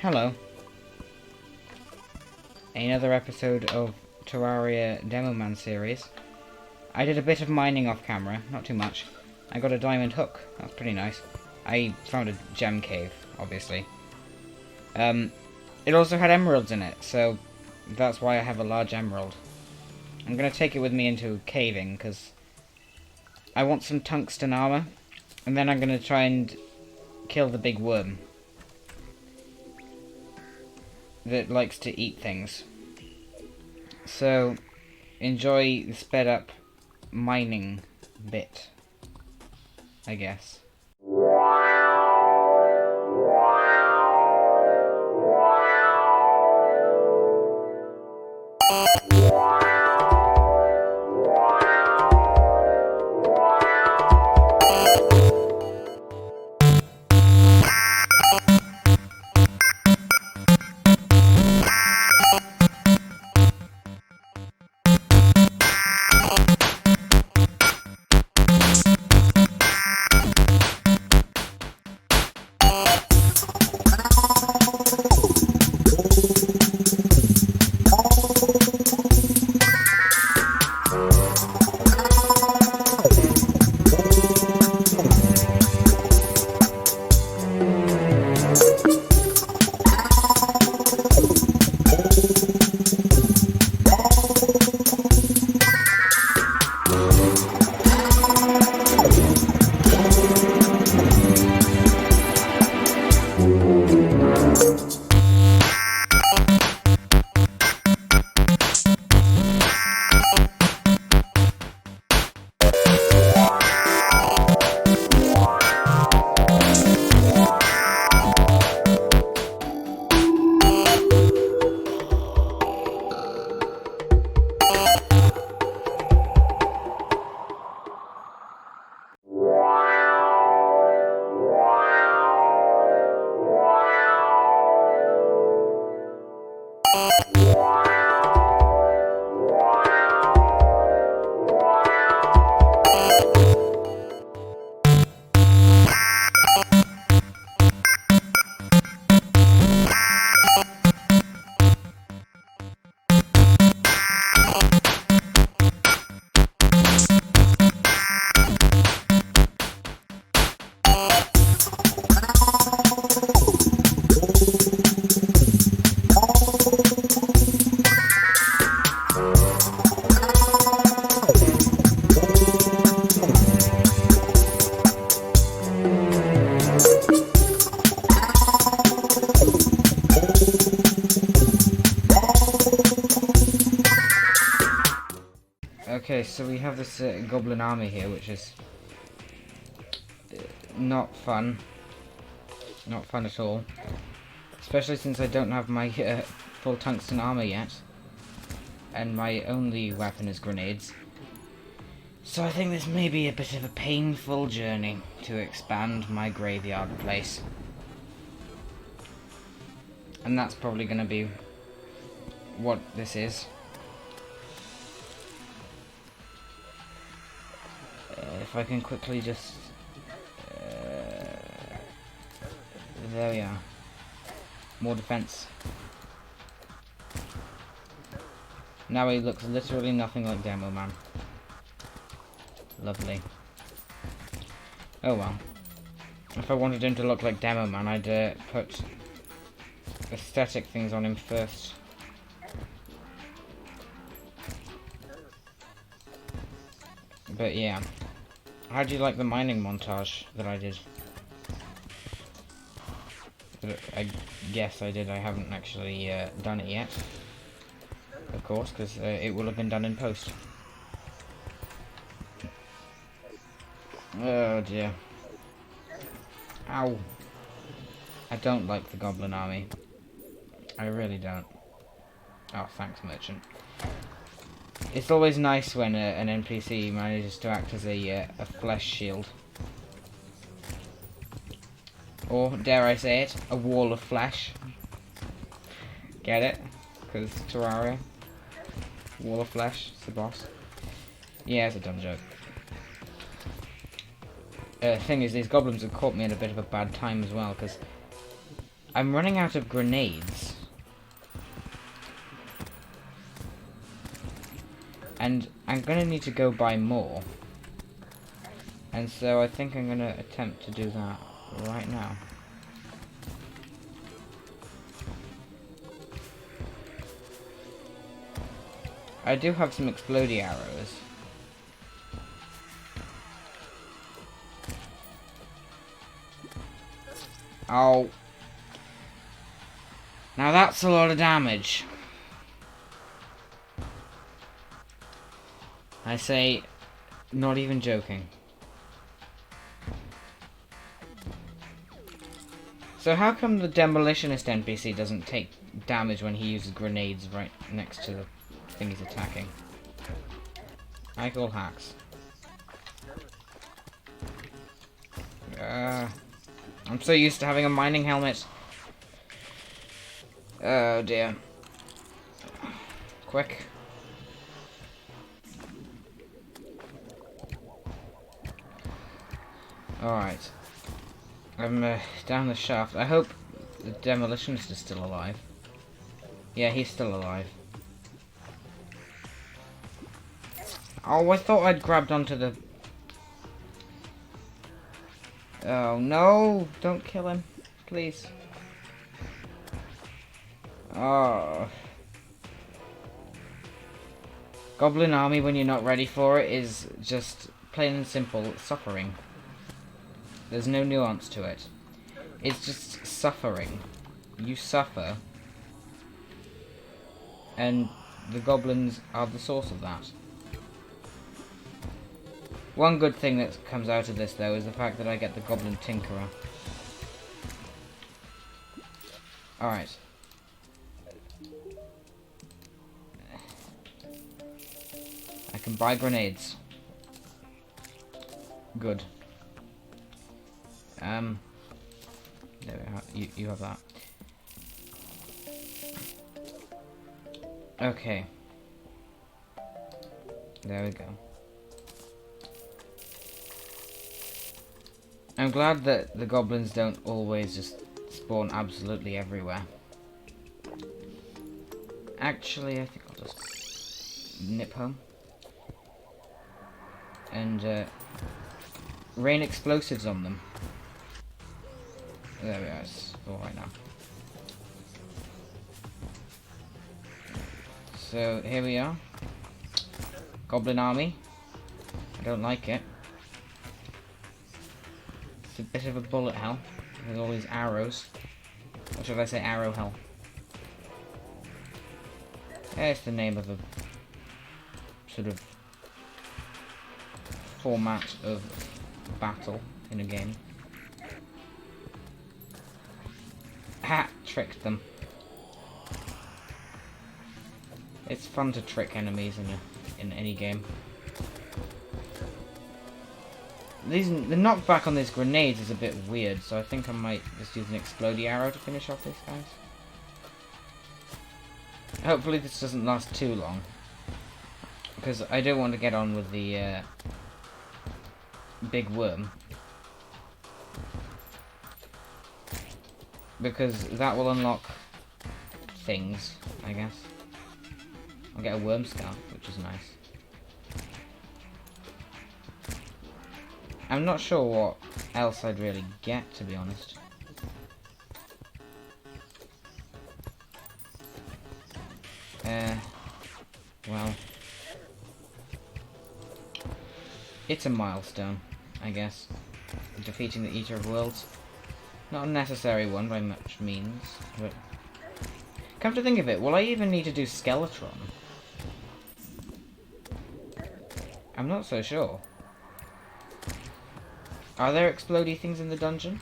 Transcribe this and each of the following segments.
Hello. Another episode of Terraria Demoman series. I did a bit of mining off camera, not too much. I got a diamond hook, that's pretty nice. I found a gem cave, obviously. It also had emeralds in it, so that's why I have a large emerald. I'm gonna take it with me into caving, because I want some tungsten armor, and then I'm gonna try and kill the big worm that likes to eat things. So, enjoy the sped up mining bit, I guess. Okay, so we have this goblin army here, which is not fun. Not fun at all. Especially since I don't have my full tungsten armor yet. And my only weapon is grenades. So I think this may be a bit of a painful journey to expand my graveyard place. And that's probably going to be what this is. If I can quickly just... there we are. More defense. Now he looks literally nothing like Demoman. Lovely. Oh well. If I wanted him to look like Demoman, I'd put aesthetic things on him first. But yeah. How do you like the mining montage that I did? I guess I did. I haven't actually done it yet. Of course, because it will have been done in post. Oh dear. Ow. I don't like the goblin army. I really don't. Oh, thanks, merchant. It's always nice when an NPC manages to act as a flesh shield. Or, dare I say it, a wall of flesh. Get it? Because Terraria. Wall of flesh, it's the boss. Yeah, it's a dumb joke. Thing is, these goblins have caught me at a bit of a bad time as well, because I'm running out of grenades. And I'm gonna need to go buy more. And so I think I'm gonna attempt to do that right now. I do have some explodey arrows. Oh. Now that's a lot of damage. I say, not even joking. So how come the demolitionist NPC doesn't take damage when he uses grenades right next to the thing he's attacking? I call hacks. I'm so used to having a mining helmet. Oh dear. Quick. Alright. I'm down the shaft. I hope the demolitionist is still alive. Yeah, he's still alive. Oh, I thought I'd grabbed onto the... Oh no! Don't kill him. Please. Oh. Goblin army when you're not ready for it is just plain and simple suffering. There's no nuance to it. It's just suffering. You suffer. And the goblins are the source of that. One good thing that comes out of this, though, is the fact that I get the Goblin Tinkerer. Alright. I can buy grenades. Good. There we are. You have that. Okay. There we go. I'm glad that the goblins don't always just spawn absolutely everywhere. Actually, I think I'll just nip home. And rain explosives on them. There we are, it's alright now. So, here we are. Goblin army. I don't like it. It's a bit of a bullet hell with all these arrows. Or should I say arrow hell? It's the name of a sort of format of battle in a game. Ha! Tricked them. It's fun to trick enemies in any game. The knockback on these grenades is a bit weird, so I think I might just use an explodey arrow to finish off these guys. Hopefully this doesn't last too long, because I do want to get on with the big worm, because that will unlock things, I guess. I'll get a worm scarf, which is nice. I'm not sure what else I'd really get, to be honest. Well, it's a milestone, I guess. Defeating the Eater of Worlds. Not a necessary one by much means, but... Come to think of it, will I even need to do Skeletron? I'm not so sure. Are there explodey things in the dungeon?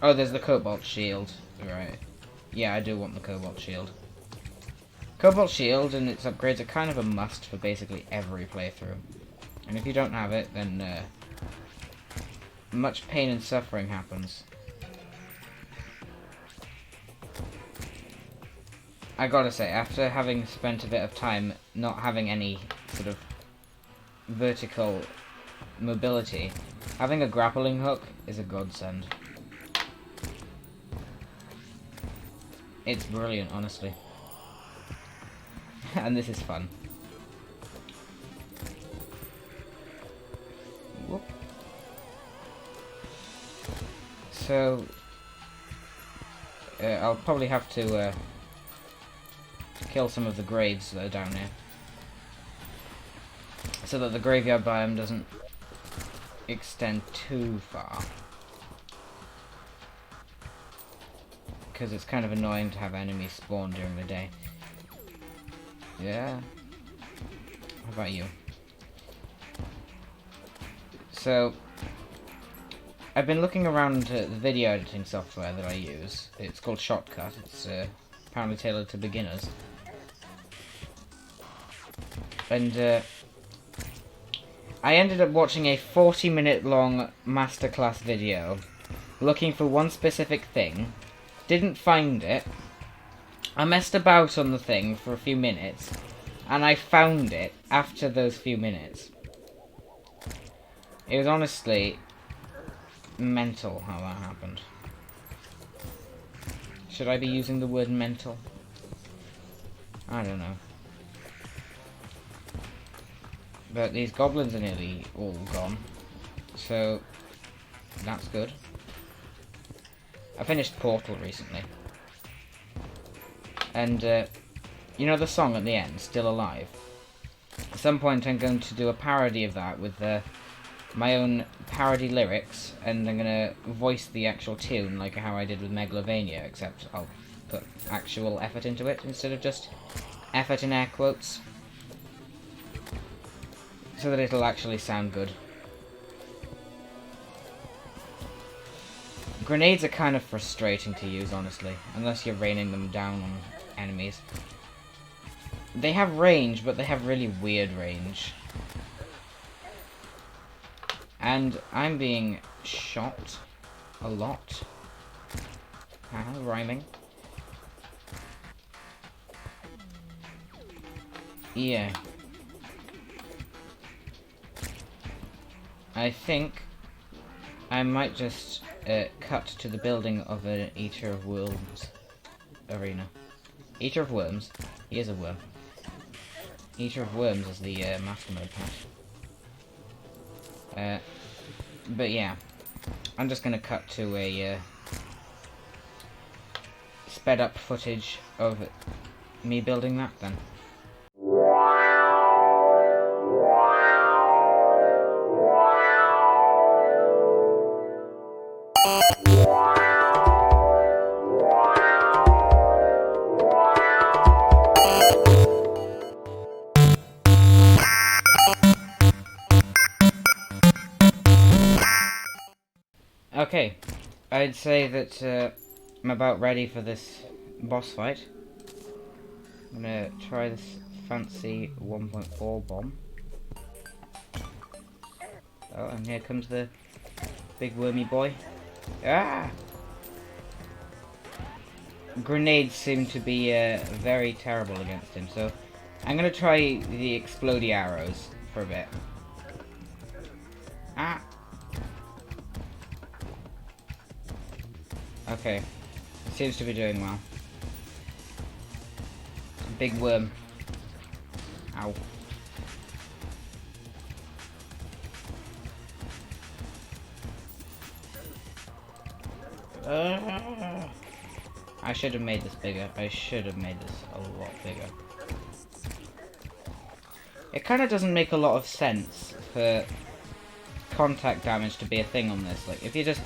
Oh, there's the Cobalt Shield. Right. Yeah, I do want the Cobalt Shield. Cobalt Shield and its upgrades are kind of a must for basically every playthrough. And if you don't have it, then much pain and suffering happens. I gotta say, after having spent a bit of time not having any sort of vertical mobility, having a grappling hook is a godsend. It's brilliant, honestly. And this is fun. Whoop. So, I'll probably have to kill some of the graves that are down here, so that the graveyard biome doesn't extend too far. Because it's kind of annoying to have enemies spawn during the day. Yeah. How about you? So, I've been looking around the video editing software that I use. It's called Shotcut. It's apparently tailored to beginners. And I ended up watching a 40-minute long masterclass video looking for one specific thing. Didn't find it. I messed about on the thing for a few minutes, and I found it after those few minutes. It was honestly mental how that happened. Should I be using the word mental? I don't know. But these goblins are nearly all gone, so that's good. I finished Portal recently. And, you know the song at the end, Still Alive? At some point I'm going to do a parody of that with my own parody lyrics, and I'm going to voice the actual tune like how I did with Megalovania, except I'll put actual effort into it instead of just effort in air quotes, so that it'll actually sound good. Grenades are kind of frustrating to use, honestly, unless you're raining them down on enemies. They have range, but they have really weird range. And I'm being shot a lot. Rhyming. Yeah. I think I might just cut to the building of an Eater of Worms arena. Eater of Worms? He is a worm. Eater of Worms is the Master Mode patch. But yeah, I'm just gonna cut to a sped up footage of me building that then. Okay, I'd say that I'm about ready for this boss fight. I'm gonna try this fancy 1.4 bomb. Oh, and here comes the big wormy boy. Ah! Grenades seem to be very terrible against him, so I'm gonna try the explodey arrows for a bit. Ah! Okay, it seems to be doing well. Big worm. Ow. I should have made this bigger. I should have made this a lot bigger. It kind of doesn't make a lot of sense for contact damage to be a thing on this. Like, if you're just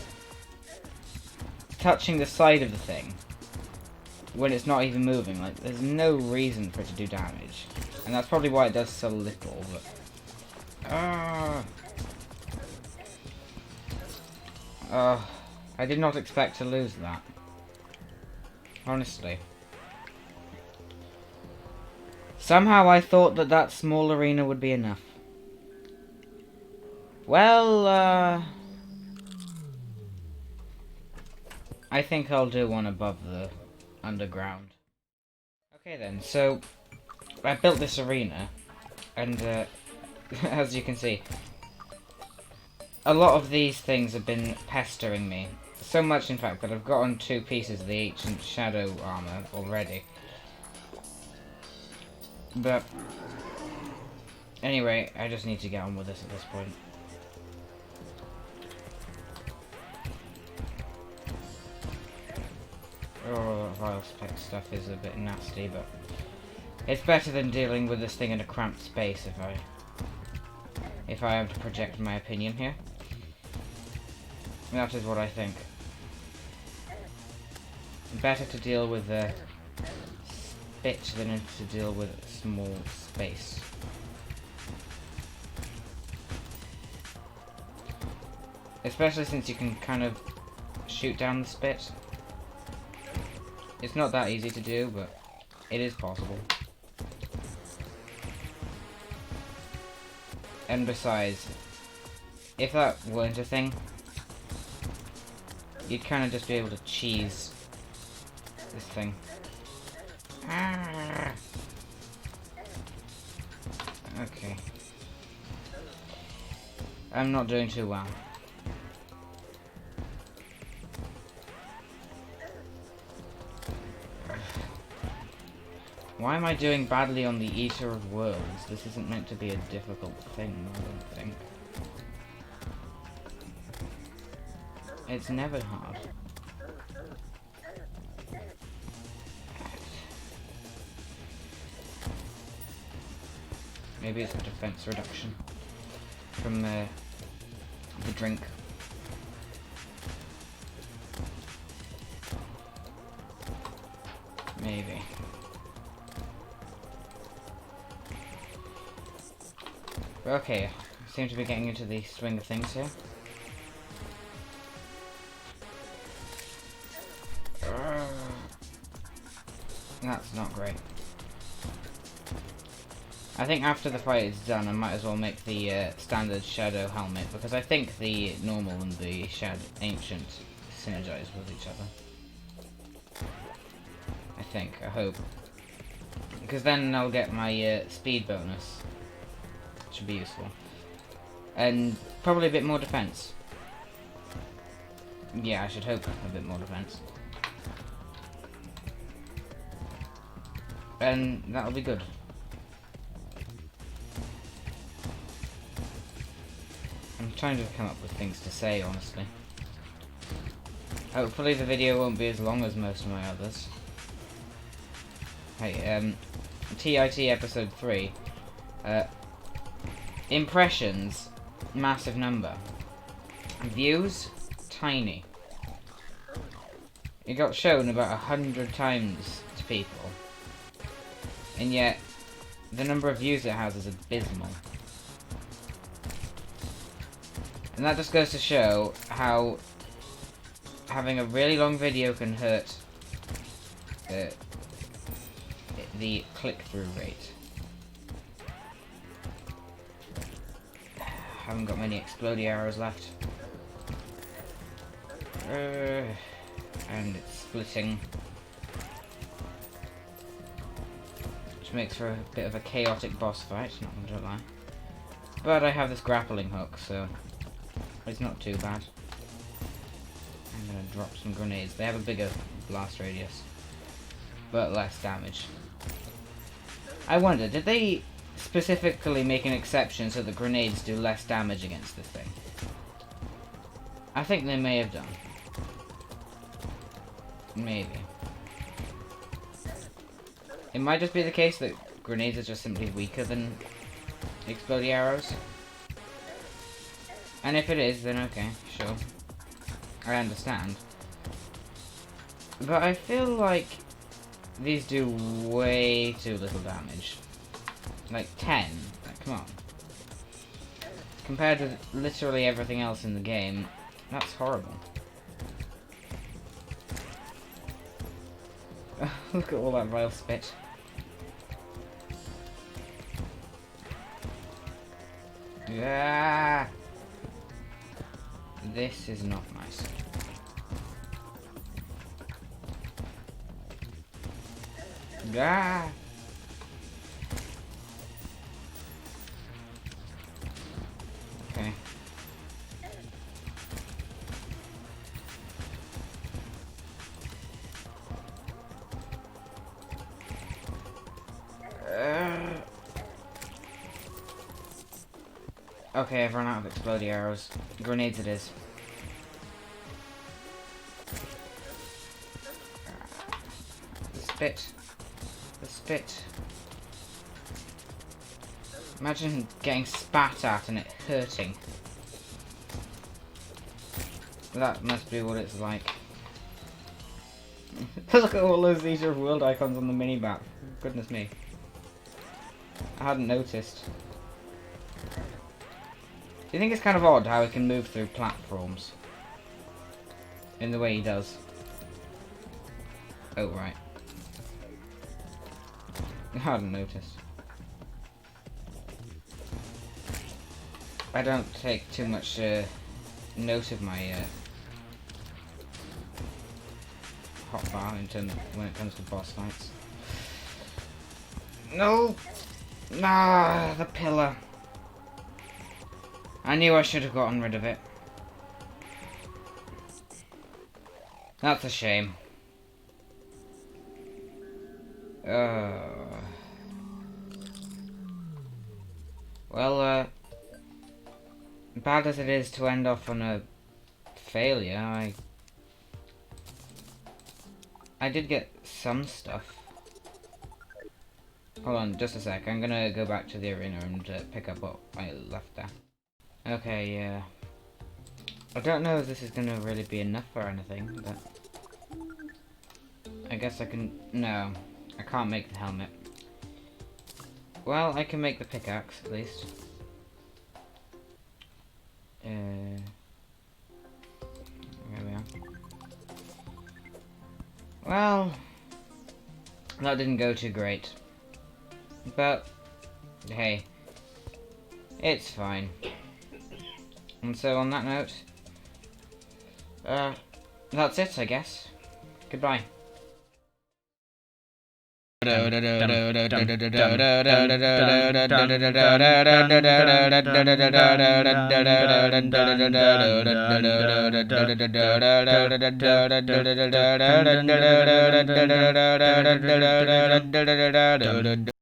touching the side of the thing when it's not even moving, like, there's no reason for it to do damage. And that's probably why it does so little, but... I did not expect to lose that. Honestly. Somehow I thought that that small arena would be enough. Well, I think I'll do one above the underground. Okay then, so I built this arena, and as you can see, a lot of these things have been pestering me So much, in fact, that I've gotten 2 pieces of the ancient shadow armor already. But anyway, I just need to get on with this at this point. Oh, vile spec stuff is a bit nasty, but it's better than dealing with this thing in a cramped space if I am to project my opinion here. That is what I think. Better to deal with a spit than to deal with a small space. Especially since you can kind of shoot down the spit. It's not that easy to do, but it is possible. And besides, if that weren't a thing, you'd kind of just be able to cheese this thing. Ah. Okay. I'm not doing too well. Why am I doing badly on the Eater of Worlds? This isn't meant to be a difficult thing, I don't think. It's never hard. Maybe it's a defense reduction from the drink. Maybe. Okay, I seem to be getting into the swing of things here. That's not great. I think after the fight is done, I might as well make the standard shadow helmet, because I think the normal and the ancient synergize with each other. I hope. Because then I'll get my speed bonus. Should be useful. And probably a bit more defense. Yeah, I should hope a bit more defense. And that'll be good. I'm trying to come up with things to say, honestly. Hopefully the video won't be as long as most of my others. Hey, TIT episode 3. Impressions, massive number. Views, tiny. It got shown about 100 times to people. And yet, the number of views it has is abysmal. And that just goes to show how having a really long video can hurt the click-through rate. Haven't got many explodey arrows left. And it's splitting. Which makes for a bit of a chaotic boss fight, not gonna lie. But I have this grappling hook, so it's not too bad. I'm gonna drop some grenades. They have a bigger blast radius, but less damage. I wonder, did they specifically make an exception so that grenades do less damage against this thing? I think they may have done. Maybe. It might just be the case that grenades are just simply weaker than explodey arrows. And if it is, then okay, sure. I understand. But I feel like these do way too little damage. Like 10. Like, come on. Compared with literally everything else in the game, that's horrible. Look at all that vile spit. Yeah. This is not nice. Yeah. Okay. Okay, I've run out of explodey arrows. Grenades it is. The spit. The spit. Imagine getting spat at and it hurting. That must be what it's like. Look at all those Leisure of World icons on the minimap. Goodness me. I hadn't noticed. Do you think it's kind of odd how he can move through platforms? In the way he does. Oh, right. I hadn't noticed. I don't take too much note of my hotbar in terms when it comes to boss fights. No! Nah, the pillar. I knew I should have gotten rid of it. That's a shame. Well, bad as it is to end off on a failure, I did get some stuff. Hold on, just a sec. I'm gonna go back to the arena and pick up what I left there. Okay, yeah. I don't know if this is gonna really be enough or anything, but I guess I can. No, I can't make the helmet. Well, I can make the pickaxe at least. There we are. Well, that didn't go too great. But, hey, it's fine. And so on that note, that's it, I guess. Goodbye.